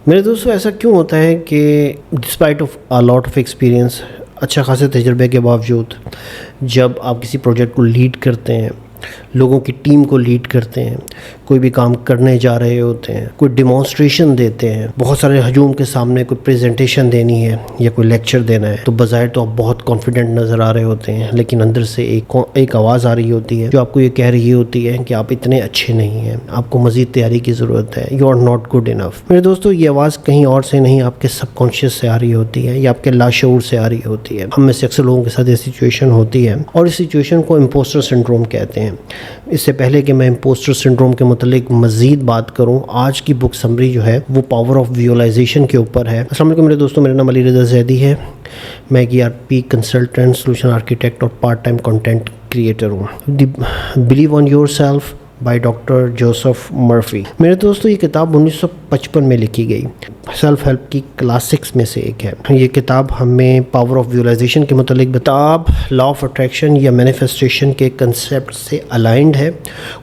میرے دوستوں ایسا کیوں ہوتا ہے کہ despite of a lot of experience, اچھا خاصے تجربے کے باوجود جب آپ کسی پروجیکٹ کو لیڈ کرتے ہیں، لوگوں کی ٹیم کو لیڈ کرتے ہیں، کوئی بھی کام کرنے جا رہے ہوتے ہیں، کوئی ڈیمانسٹریشن دیتے ہیں، بہت سارے ہجوم کے سامنے کوئی پریزنٹیشن دینی ہے یا کوئی لیکچر دینا ہے، تو بظاہر تو آپ بہت کانفیڈنٹ نظر آ رہے ہوتے ہیں، لیکن اندر سے ایک آواز آ رہی ہوتی ہے جو آپ کو یہ کہہ رہی ہوتی ہے کہ آپ اتنے اچھے نہیں ہیں، آپ کو مزید تیاری کی ضرورت ہے، you are not good enough. میرے دوستوں یہ آواز کہیں اور سے نہیں، آپ کے سب کانشیس سے آ رہی ہوتی ہے یا آپ کے لاشعور سے آ رہی ہوتی ہے۔ ہم میں سے اکثر لوگوں کے ساتھ یہ سچویشن ہوتی ہے اور اس سچویشن کو امپوسٹر سنڈروم کہتے ہیں۔ اس سے پہلے کہ میں امپوسٹر سنڈروم کے متعلق مزید بات کروں، آج کی بک سمری جو ہے وہ پاور آف ویژوائزیشن کے اوپر ہے۔ السلام علیکم میرے دوستوں، میرا نام علی رضا زیدی ہے، میں ایک ERP کنسلٹنٹ، سولوشن آرکیٹیکٹ اور پارٹ ٹائم کنٹینٹ کریٹر ہوں۔ Blue on your self by doctor Joseph Murphy. میرے دوستوں یہ کتاب 1955 میں لکھی گئی، سیلف ہیلپ کی کلاسکس میں سے ایک ہے۔ یہ کتاب ہمیں پاور آف ویژوائزیشن کے متعلق کتاب لا آف اٹریکشن یا مینیفیسٹیشن کے کنسیپٹ سے الائنڈ ہے،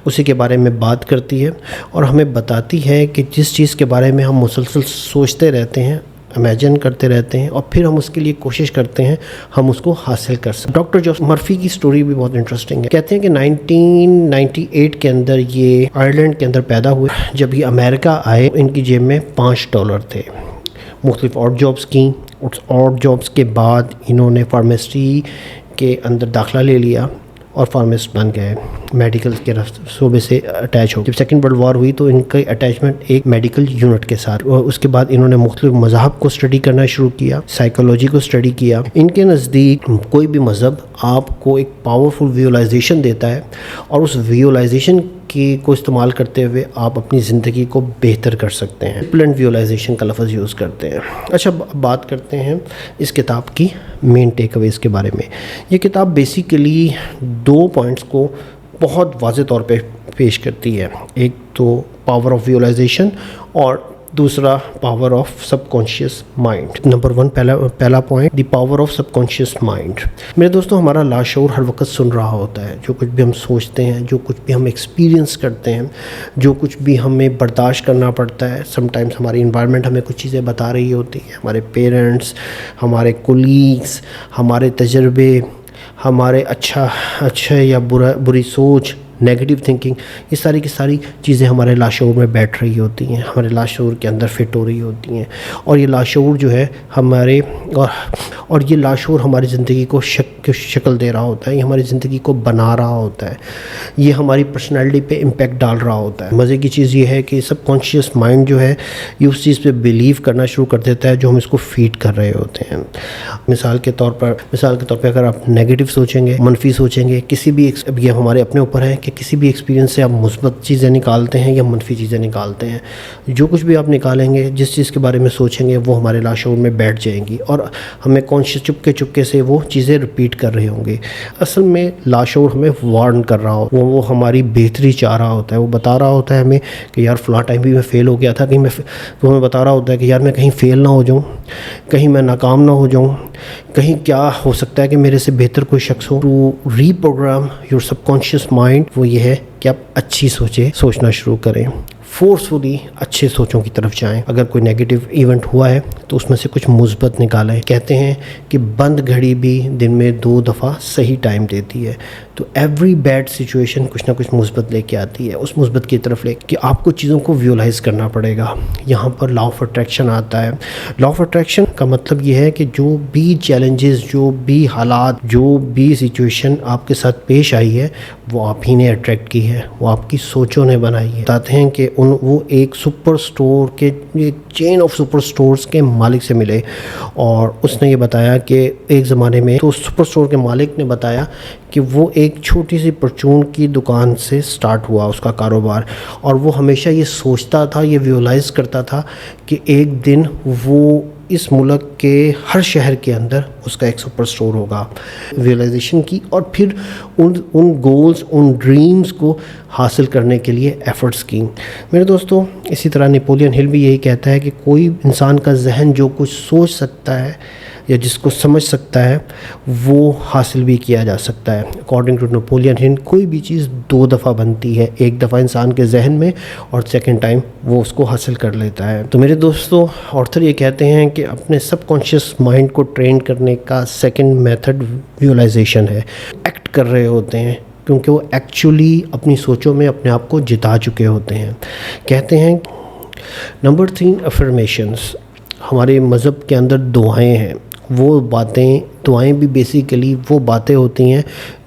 اسی کے بارے میں بات کرتی ہے اور ہمیں بتاتی ہے کہ جس چیز کے بارے میں ہم مسلسل سوچتے رہتے ہیں، امیجن کرتے رہتے ہیں اور پھر ہم اس کے لیے کوشش کرتے ہیں، ہم اس کو حاصل کر سکتے ہیں۔ ڈاکٹر جوزف مرفی کی سٹوری بھی بہت انٹرسٹنگ ہے۔ کہتے ہیں کہ 1998 کے اندر یہ آئرلینڈ کے اندر پیدا ہوئے۔ جب یہ امریکہ آئے ان کی جیب میں $5 تھے۔ مختلف آڈ جابس کیں، اس آڈ جابس کے بعد انہوں نے فارمیسی کے اندر داخلہ لے لیا اور فارمسٹ بن گئے، میڈیکل کے صوبے سے اٹیچ ہو۔ جب سیکنڈ ورلڈ وار ہوئی تو ان کا اٹیچمنٹ ایک میڈیکل یونٹ کے ساتھ، اس کے بعد انہوں نے مختلف مذاہب کو اسٹڈی کرنا شروع کیا، سائیکالوجی کو اسٹڈی کیا۔ ان کے نزدیک کوئی بھی مذہب آپ کو ایک پاورفل ویژوائزیشن دیتا ہے اور اس ویژوائزیشن کو استعمال کرتے ہوئے آپ اپنی زندگی کو بہتر کر سکتے ہیں۔ پلنٹ ویژوائزیشن کا لفظ یوز کرتے ہیں۔ اچھا بات کرتے ہیں اس کتاب کی مین ٹیک اویز کے بارے میں۔ یہ کتاب بیسیکلی 2 پوائنٹس کو بہت واضح طور پہ پیش کرتی ہے، ایک تو پاور آف ویژوائزیشن اور دوسرا power of sub conscious mind. Number 1 پہلا point, the power of sub conscious mind. میرے دوستوں ہمارا لاشعور ہر وقت سن رہا ہوتا ہے، جو کچھ بھی ہم سوچتے ہیں، جو کچھ بھی ہم ایکسپیرینس کرتے ہیں، جو کچھ بھی ہمیں برداشت کرنا پڑتا ہے۔ سم ٹائمز ہماری انوائرمنٹ ہمیں کچھ چیزیں بتا رہی ہوتی ہیں، ہمارے پیرنٹس، ہمارے کولیگس، ہمارے تجربے، ہمارے اچھا یا بری سوچ، نیگیٹو تھنکنگ، یہ ساری کی ساری چیزیں ہمارے لاشعور میں بیٹھ رہی ہوتی ہیں، ہمارے لاشعور کے اندر فٹ ہو رہی ہوتی ہیں، اور یہ لاشعور جو ہے ہمارے اور یہ لاشعور ہماری زندگی کو شکل دے رہا ہوتا ہے، یہ ہماری زندگی کو بنا رہا ہوتا ہے، یہ ہماری پرسنالٹی پہ امپیکٹ ڈال رہا ہوتا ہے۔ مزے کی چیز یہ ہے کہ سب کانشیس مائنڈ جو ہے یہ اس چیز پہ بلیو کرنا شروع کر دیتا ہے جو ہم اس کو فیڈ کر رہے ہوتے ہیں۔ مثال کے طور پہ اگر آپ نیگیٹو سوچیں گے، منفی سوچیں گے، کسی بھی یہ ہمارے اپنے اوپر ہے کہ کسی بھی ایکسپیرینس سے آپ مثبت چیزیں نکالتے ہیں یا منفی چیزیں نکالتے ہیں۔ جو کچھ بھی آپ نکالیں گے، جس چیز کے بارے میں سوچیں گے، وہ ہمارے لاشعور میں بیٹھ جائیں گی اور ہمیں کانشیس چپکے سے وہ چیزیں ریپیٹ کر رہے ہوں گے۔ اصل میں لاشعور ہمیں وارن کر رہا ہو، وہ ہماری بہتری چاہ رہا ہوتا ہے، وہ بتا رہا ہوتا ہے ہمیں کہ یار فلاں ٹائم بھی میں فیل ہو گیا تھا، وہ ہمیں بتا رہا ہوتا ہے کہ یار میں کہیں فیل نہ ہو جاؤں، کہیں میں ناکام نہ ہو جاؤں، کہیں کیا ہو سکتا ہے کہ میرے سے بہتر کوئی شخص ہو۔ To reprogram your subconscious mind, وہ یہ ہے کہ آپ اچھی سوچنا شروع کریں، فورسفلی اچھے سوچوں کی طرف جائیں۔ اگر کوئی نیگیٹو ایونٹ ہوا ہے تو اس میں سے کچھ مثبت نکالیں۔ کہتے ہیں کہ بند گھڑی بھی دن میں 2 دفعہ صحیح ٹائم دیتی ہے، تو ایوری بیڈ سچویشن کچھ نہ کچھ مثبت لے کے آتی ہے، اس مثبت کی طرف لے کہ آپ کو چیزوں کو ویژوائز کرنا پڑے گا۔ یہاں پر لا آف اٹریکشن آتا ہے۔ لا آف اٹریکشن کا مطلب یہ ہے کہ جو بھی چیلنجز، جو بھی حالات، جو بھی سچویشن آپ کے ساتھ پیش آئی ہے وہ آپ ہی نے اٹریکٹ کی ہے، وہ آپ کی سوچوں نے بنائی ہے۔ بتاتے ہیں کہ وہ ایک سپر اسٹور کے، ایک چین آف سپر اسٹورز کے مالک سے ملے اور اس نے یہ بتایا کہ ایک زمانے میں تو سپر اسٹور کے مالک نے بتایا کہ وہ ایک چھوٹی سی پرچون کی دکان سے سٹارٹ ہوا اس کا کاروبار، اور وہ ہمیشہ یہ سوچتا تھا، یہ ویژوائز کرتا تھا کہ ایک دن وہ اس ملک کے ہر شہر کے اندر اس کا ایک سپر سٹور ہوگا۔ ویژوائزیشن کی اور پھر ان گولز، ان ڈریمز کو حاصل کرنے کے لیے ایفرٹس کی۔ میرے دوستوں اسی طرح نیپولین ہل بھی یہی کہتا ہے کہ کوئی انسان کا ذہن جو کچھ سوچ سکتا ہے، یا جس کو سمجھ سکتا ہے وہ حاصل بھی کیا جا سکتا ہے. اکارڈنگ ٹو نپولین ہل کوئی بھی چیز 2 دفعہ بنتی ہے, ایک دفعہ انسان کے ذہن میں اور سیکنڈ ٹائم وہ اس کو حاصل کر لیتا ہے. تو میرے دوستو, آتھر یہ کہتے ہیں کہ اپنے سب کانشیس مائنڈ کو ٹرین کرنے کا سیکنڈ میتھڈ ویژوائزیشن ہے. ایکٹ کر رہے ہوتے ہیں کیونکہ وہ ایکچولی اپنی سوچوں میں اپنے آپ کو جتا چکے ہوتے ہیں. کہتے ہیں نمبر 3 افرمیشنز. ہمارے مذہب کے اندر دعائیں ہیں. وہ دعائیں بھی بیسیکلی وہ باتیں ہوتی ہیں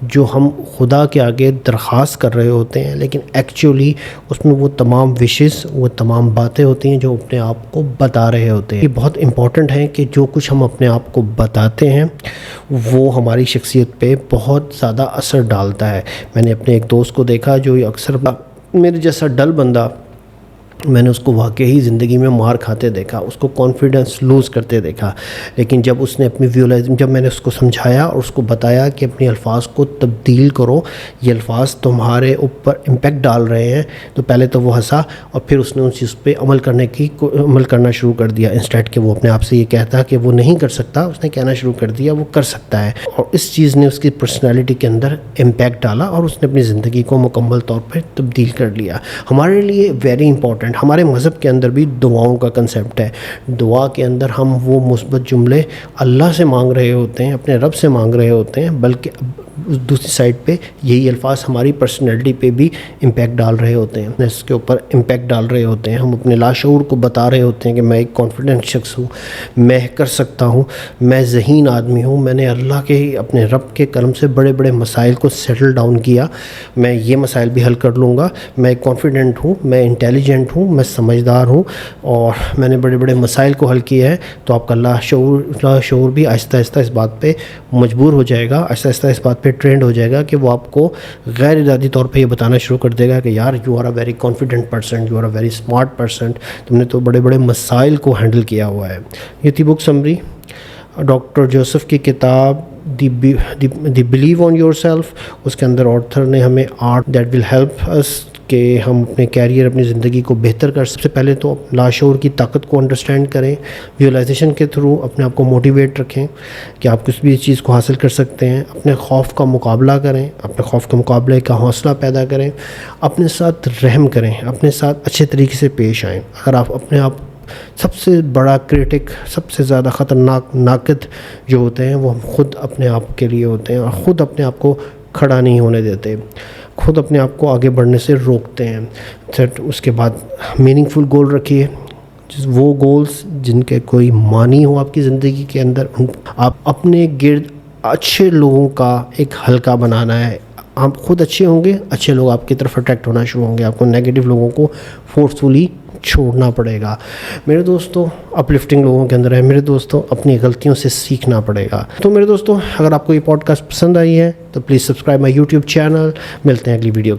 جو ہم خدا کے آگے درخواست کر رہے ہوتے ہیں, لیکن ایکچولی اس میں وہ تمام وشز, وہ تمام باتیں ہوتی ہیں جو اپنے آپ کو بتا رہے ہوتے ہیں. یہ بہت امپورٹنٹ ہے کہ جو کچھ ہم اپنے آپ کو بتاتے ہیں وہ ہماری شخصیت پہ بہت زیادہ اثر ڈالتا ہے. میں نے اپنے ایک دوست کو دیکھا جو اکثر میرے جیسا ڈل بندہ, میں نے اس کو واقعی زندگی میں مار کھاتے دیکھا, اس کو کانفیڈنس لوز کرتے دیکھا. لیکن جب اس نے اپنی جب میں نے اس کو سمجھایا اور اس کو بتایا کہ اپنے الفاظ کو تبدیل کرو, یہ الفاظ تمہارے اوپر امپیکٹ ڈال رہے ہیں, تو پہلے تو وہ ہنسا اور پھر اس نے اس چیز پہ عمل کرنا شروع کر دیا. انسٹیڈ کہ وہ اپنے آپ سے یہ کہتا کہ وہ نہیں کر سکتا, اس نے کہنا شروع کر دیا وہ کر سکتا ہے. اور اس چیز نے اس کی پرسنالٹی کے اندر امپیکٹ ڈالا اور اس نے اپنی زندگی کو مکمل طور پر تبدیل کر لیا. ہمارے لیے ویری امپورٹنٹ, ہمارے مذہب کے اندر بھی دعاؤں کا کنسیپٹ ہے. دعا کے اندر ہم وہ مثبت جملے اللہ سے مانگ رہے ہوتے ہیں, اپنے رب سے مانگ رہے ہوتے ہیں, بلکہ دوسری سائڈ پہ یہی الفاظ ہماری پرسنالٹی پہ بھی امپیکٹ ڈال رہے ہوتے ہیں, اس کے اوپر امپیکٹ ڈال رہے ہوتے ہیں. ہم اپنے لاشعور کو بتا رہے ہوتے ہیں کہ میں ایک کانفیڈنٹ شخص ہوں, میں کر سکتا ہوں, میں ذہین آدمی ہوں, میں نے اللہ کے اپنے رب کے کرم سے بڑے بڑے مسائل کو سیٹل ڈاؤن کیا, میں یہ مسائل بھی حل کر لوں گا, میں ایک کانفیڈنٹ ہوں, میں انٹیلیجنٹ ہوں, میں سمجھدار ہوں اور میں نے بڑے بڑے مسائل کو حل کیا ہے. تو آپ کا لاشعور بھی آہستہ آہستہ اس بات پہ مجبور ہو جائے گا, آہستہ آہستہ اس بات پہ ٹرینڈ ہو جائے گا کہ وہ آپ کو غیر ارادی طور پہ یہ بتانا شروع کر دے گا کہ یار you are a very confident person, you are a very smart person, تم نے تو بڑے بڑے مسائل کو ہینڈل کیا ہوا ہے. یہ تھی بک سمری ڈاکٹر جوسف کی کتاب the blue on yourself. اس کے اندر آتھر نے ہمیں art that will help us کہ ہم اپنے کیریئر, اپنی زندگی کو بہتر کر. سب سے پہلے تو لاشعور کی طاقت کو انڈرسٹینڈ کریں, ویژوائزیشن کے تھرو اپنے آپ کو موٹیویٹ رکھیں کہ آپ کس بھی چیز کو حاصل کر سکتے ہیں. اپنے خوف کا مقابلہ کریں, اپنے خوف کے مقابلے کا حوصلہ پیدا کریں, اپنے ساتھ رحم کریں, اپنے ساتھ اچھے طریقے سے پیش آئیں. اگر آپ اپنے آپ سب سے بڑا کرٹک, سب سے زیادہ خطرناک ناقد جو ہوتے ہیں وہ ہم خود اپنے آپ کے لیے ہوتے ہیں, اور خود اپنے آپ کو کھڑا نہیں ہونے دیتے, خود اپنے آپ کو آگے بڑھنے سے روکتے ہیں. اس کے بعد میننگ فل گول رکھیے, وہ گولز جن کے کوئی معنی ہو آپ کی زندگی کے اندر. آپ اپنے گرد اچھے لوگوں کا ایک حلقہ بنانا ہے. آپ خود اچھے ہوں گے, اچھے لوگ آپ کی طرف اٹریکٹ ہونا شروع ہوں گے, آپ کو نیگیٹو لوگوں کو فورسفلی چھوڑنا پڑے گا. میرے دوستوں, اپ لفٹنگ لوگوں کے اندر ہے. میرے دوستوں, اپنی غلطیوں سے سیکھنا پڑے گا. تو میرے دوستوں, اگر آپ کو یہ پوڈ کاسٹ پسند آئی ہے تو please subscribe my YouTube channel. ملتے ہیں اگلی ویڈیو کے.